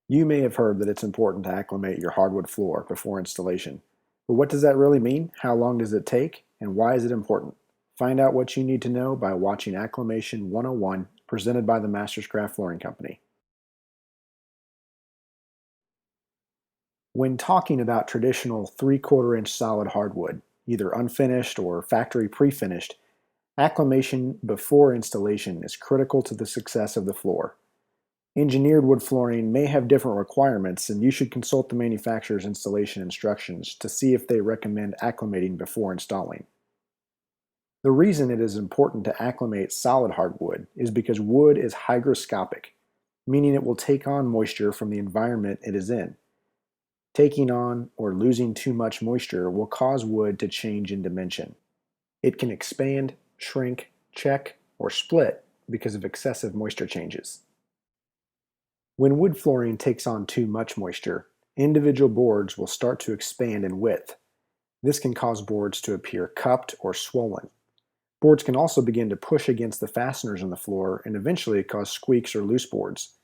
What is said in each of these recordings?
You may have heard that it's important to acclimate your hardwood floor before installation. But what does that really mean? How long does it take? And why is it important? Find out what you need to know by watching Acclimation 101 presented by the Masterscraft Flooring Company. When talking about traditional 3/4 inch solid hardwood, either unfinished or factory pre-finished, acclimation before installation is critical to the success of the floor. Engineered wood flooring may have different requirements, and you should consult the manufacturer's installation instructions to see if they recommend acclimating before installing. The reason it is important to acclimate solid hardwood is because wood is hygroscopic, meaning it will take on moisture from the environment it is in. Taking on or losing too much moisture will cause wood to change in dimension. It can expand, shrink, check, or split because of excessive moisture changes. When wood flooring takes on too much moisture, individual boards will start to expand in width. This can cause boards to appear cupped or swollen. Boards can also begin to push against the fasteners on the floor and eventually cause squeaks or loose boards.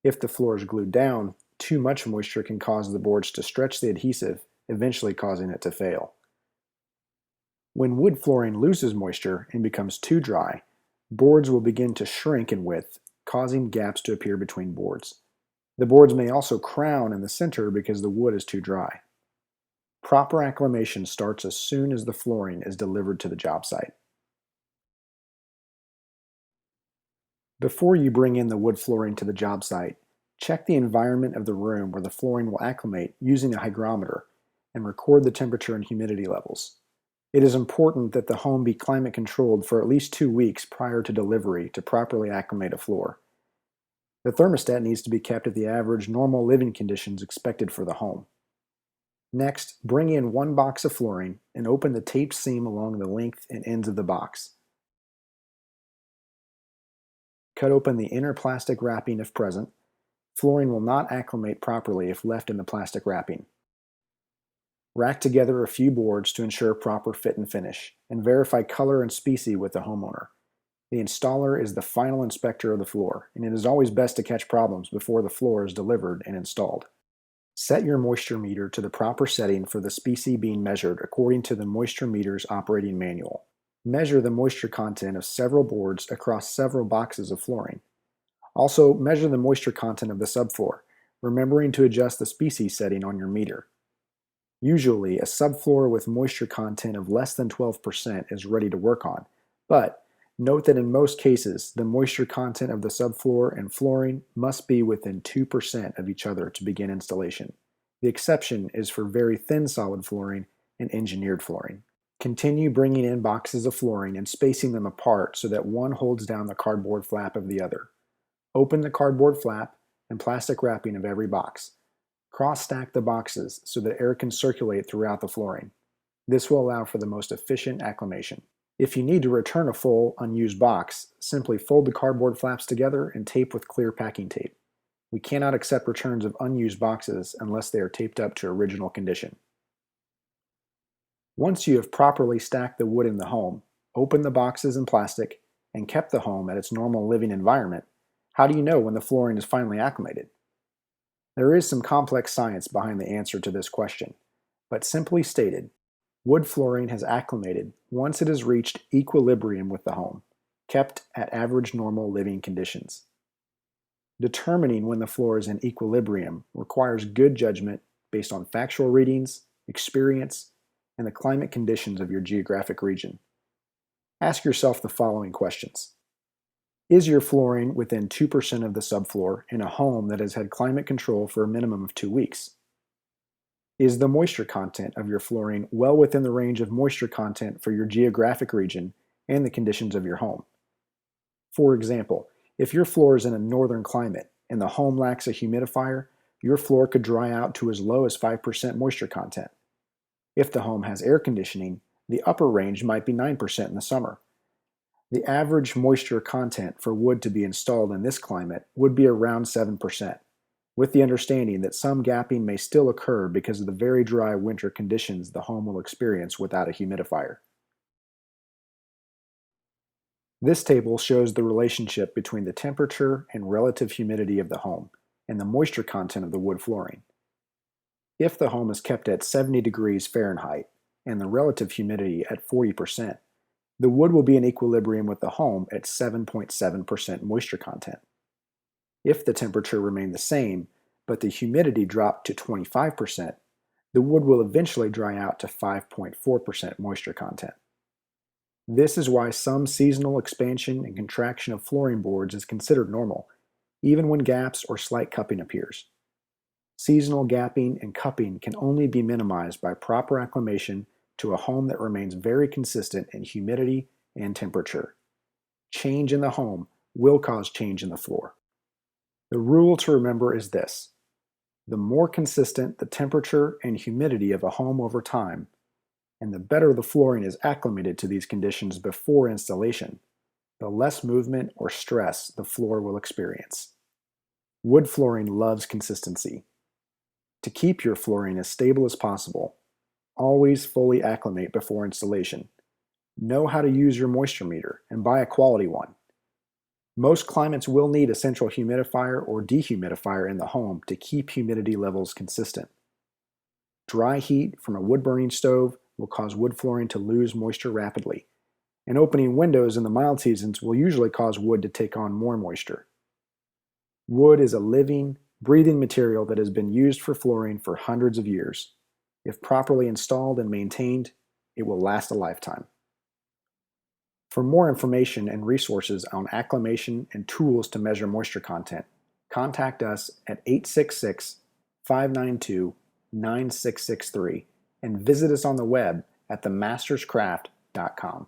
If the floor is glued down, too much moisture can cause the boards to stretch the adhesive, eventually causing it to fail. When wood flooring loses moisture and becomes too dry, boards will begin to shrink in width, causing gaps to appear between boards. The boards may also crown in the center because the wood is too dry. Proper acclimation starts as soon as the flooring is delivered to the job site. Before you bring in the wood flooring to the job site, check the environment of the room where the flooring will acclimate using a hygrometer and record the temperature and humidity levels. It is important that the home be climate controlled for at least 2 weeks prior to delivery to properly acclimate a floor. The thermostat needs to be kept at the average normal living conditions expected for the home. Next, bring in one box of flooring and open the taped seam along the length and ends of the box. Cut open the inner plastic wrapping if present. Flooring will not acclimate properly if left in the plastic wrapping. Rack together a few boards to ensure proper fit and finish, and verify color and species with the homeowner. The installer is the final inspector of the floor, and it is always best to catch problems before the floor is delivered and installed. Set your moisture meter to the proper setting for the species being measured according to the moisture meter's operating manual. Measure the moisture content of several boards across several boxes of flooring. Also, measure the moisture content of the subfloor, remembering to adjust the species setting on your meter. Usually, a subfloor with moisture content of less than 12% is ready to work on, but note that in most cases, the moisture content of the subfloor and flooring must be within 2% of each other to begin installation. The exception is for very thin solid flooring and engineered flooring. Continue bringing in boxes of flooring and spacing them apart so that one holds down the cardboard flap of the other. Open the cardboard flap and plastic wrapping of every box. Cross-stack the boxes so that air can circulate throughout the flooring. This will allow for the most efficient acclimation. If you need to return a full, unused box, simply fold the cardboard flaps together and tape with clear packing tape. We cannot accept returns of unused boxes unless they are taped up to original condition. Once you have properly stacked the wood in the home, open the boxes and plastic, and kept the home at its normal living environment, how do you know when the flooring is finally acclimated? There is some complex science behind the answer to this question, but simply stated, wood flooring has acclimated once it has reached equilibrium with the home, kept at average normal living conditions. Determining when the floor is in equilibrium requires good judgment based on factual readings, experience, and the climate conditions of your geographic region. Ask yourself the following questions. Is your flooring within 2% of the subfloor in a home that has had climate control for a minimum of 2 weeks? Is the moisture content of your flooring well within the range of moisture content for your geographic region and the conditions of your home? For example, if your floor is in a northern climate and the home lacks a humidifier, your floor could dry out to as low as 5% moisture content. If the home has air conditioning, the upper range might be 9% in the summer. The average moisture content for wood to be installed in this climate would be around 7%, with the understanding that some gapping may still occur because of the very dry winter conditions the home will experience without a humidifier. This table shows the relationship between the temperature and relative humidity of the home, and the moisture content of the wood flooring. If the home is kept at 70 degrees Fahrenheit and the relative humidity at 40%, the wood will be in equilibrium with the home at 7.7% moisture content. If the temperature remained the same, but the humidity dropped to 25%, the wood will eventually dry out to 5.4% moisture content. This is why some seasonal expansion and contraction of flooring boards is considered normal, even when gaps or slight cupping appears. Seasonal gapping and cupping can only be minimized by proper acclimation to a home that remains very consistent in humidity and temperature. Change in the home will cause change in the floor. The rule to remember is this: the more consistent the temperature and humidity of a home over time, and the better the flooring is acclimated to these conditions before installation, the less movement or stress the floor will experience. Wood flooring loves consistency. To keep your flooring as stable as possible, always fully acclimate before installation. Know how to use your moisture meter and buy a quality one. Most climates will need a central humidifier or dehumidifier in the home to keep humidity levels consistent. Dry heat from a wood-burning stove will cause wood flooring to lose moisture rapidly, and opening windows in the mild seasons will usually cause wood to take on more moisture. Wood is a living, breathing material that has been used for flooring for hundreds of years. If properly installed and maintained, it will last a lifetime. For more information and resources on acclimation and tools to measure moisture content, contact us at 866-592-9663 and visit us on the web at themasterscraft.com.